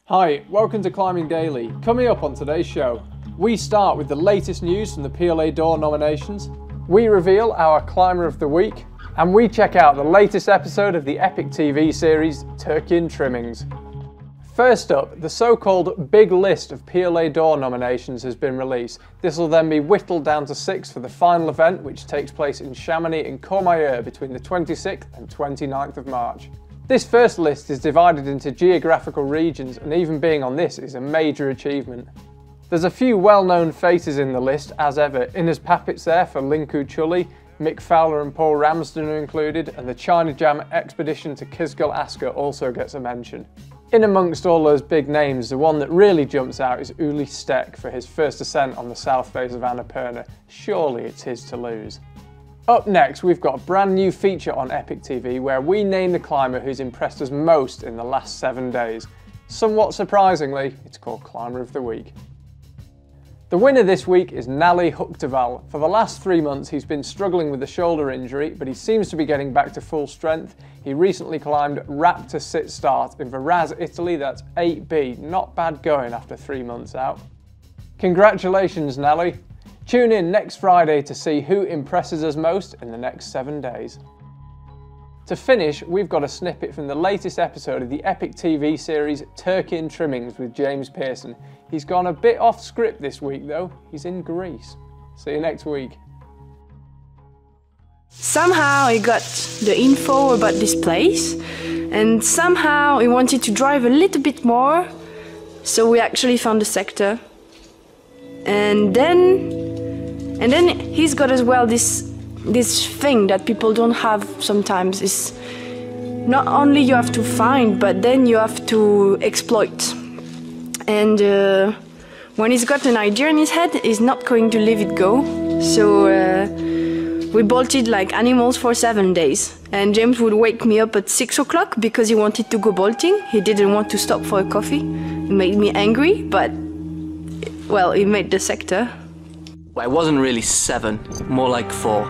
Hi, welcome to Climbing Daily. Coming up on today's show, we start with the latest news from the Piolet d'Or nominations, we reveal our Climber of the Week, and we check out the latest episode of the EpicTV series, Turkey and Trimmings. First up, the so-called big list of Piolet d'Or nominations has been released. This will then be whittled down to 6 for the final event, which takes place in Chamonix and Courmayeur between the 26th and 29th of March. This first list is divided into geographical regions, and even being on this is a major achievement. There's a few well-known faces in the list, as ever. Ines Papit's there for Linku Chuli, Mick Fowler and Paul Ramsden are included, and the China Jam expedition to Kizgul Asker also gets a mention. In amongst all those big names, the one that really jumps out is Uli Steck for his first ascent on the south face of Annapurna. Surely it's his to lose. Up next, we've got a brand new feature on EpicTV where we name the climber who's impressed us most in the last 7 days. Somewhat surprisingly, it's called Climber of the Week. The winner this week is Nalle Hukkataival. For the last 3 months, he's been struggling with a shoulder injury, but he seems to be getting back to full strength. He recently climbed Rap to Sit Start in Varaz, Italy. That's 8B. Not bad going after 3 months out. Congratulations, Nalle. Tune in next Friday to see who impresses us most in the next 7 days. To finish, we've got a snippet from the latest episode of the EpicTV series Turkey and Trimmings with James Pearson. He's gone a bit off script this week though, he's in Greece. See you next week. Somehow I got the info about this place, and somehow he wanted to drive a little bit more, so we actually found the sector. And then he's got as well this thing that people don't have sometimes, is not only you have to find, but then you have to exploit. And when he's got an idea in his head, he's not going to leave it go. So we bolted like animals for 7 days. And James would wake me up at 6 o'clock because he wanted to go bolting. He didn't want to stop for a coffee. It made me angry, but well, he made the sector. It wasn't really 7, more like 4.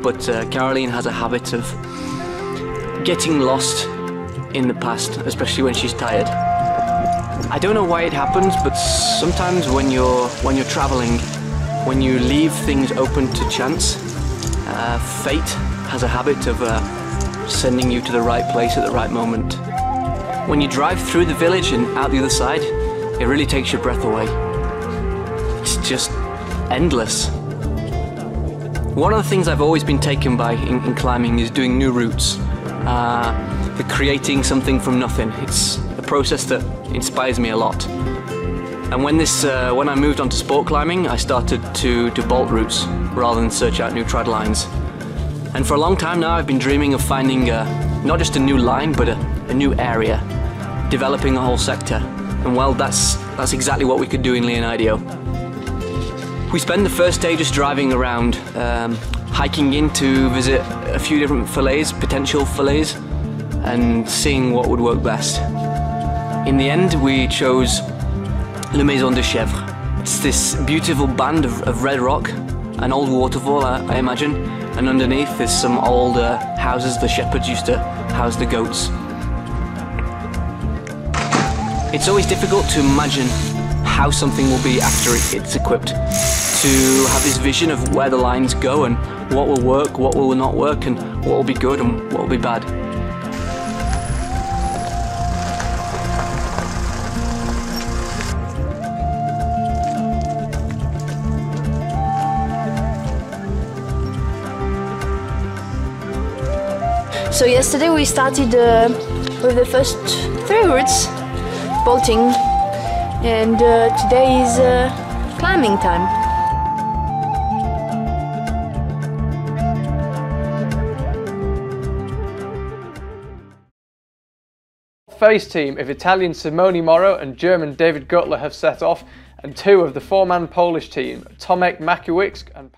But Caroline has a habit of getting lost in the past, especially when she's tired. I don't know why it happens, but sometimes when you're traveling, when you leave things open to chance, fate has a habit of sending you to the right place at the right moment. When you drive through the village and out the other side, it really takes your breath away. It's just endless. One of the things I've always been taken by in climbing is doing new routes. The creating something from nothing. It's a process that inspires me a lot. And when I moved on to sport climbing, I started to bolt routes rather than search out new trad lines. And for a long time now, I've been dreaming of finding not just a new line, but a new area, developing a whole sector. And well, that's exactly what we could do in Leonidio. We spend the first day just driving around, hiking in to visit a few different fillets, potential fillets, and seeing what would work best. In the end, we chose Le Maison de Chèvre. It's this beautiful band of red rock, an old waterfall, I imagine, and underneath there's some old houses the shepherds used to house the goats. It's always difficult to imagine how something will be after it's equipped. To have this vision of where the lines go and what will work, what will not work, and what will be good and what will be bad. So yesterday we started with the first 3 routes, bolting, and today is climbing time. Face team of Italian Simone Moro and German David Gutler have set off, and 2 of the 4-man Polish team, Tomek Makiewicz and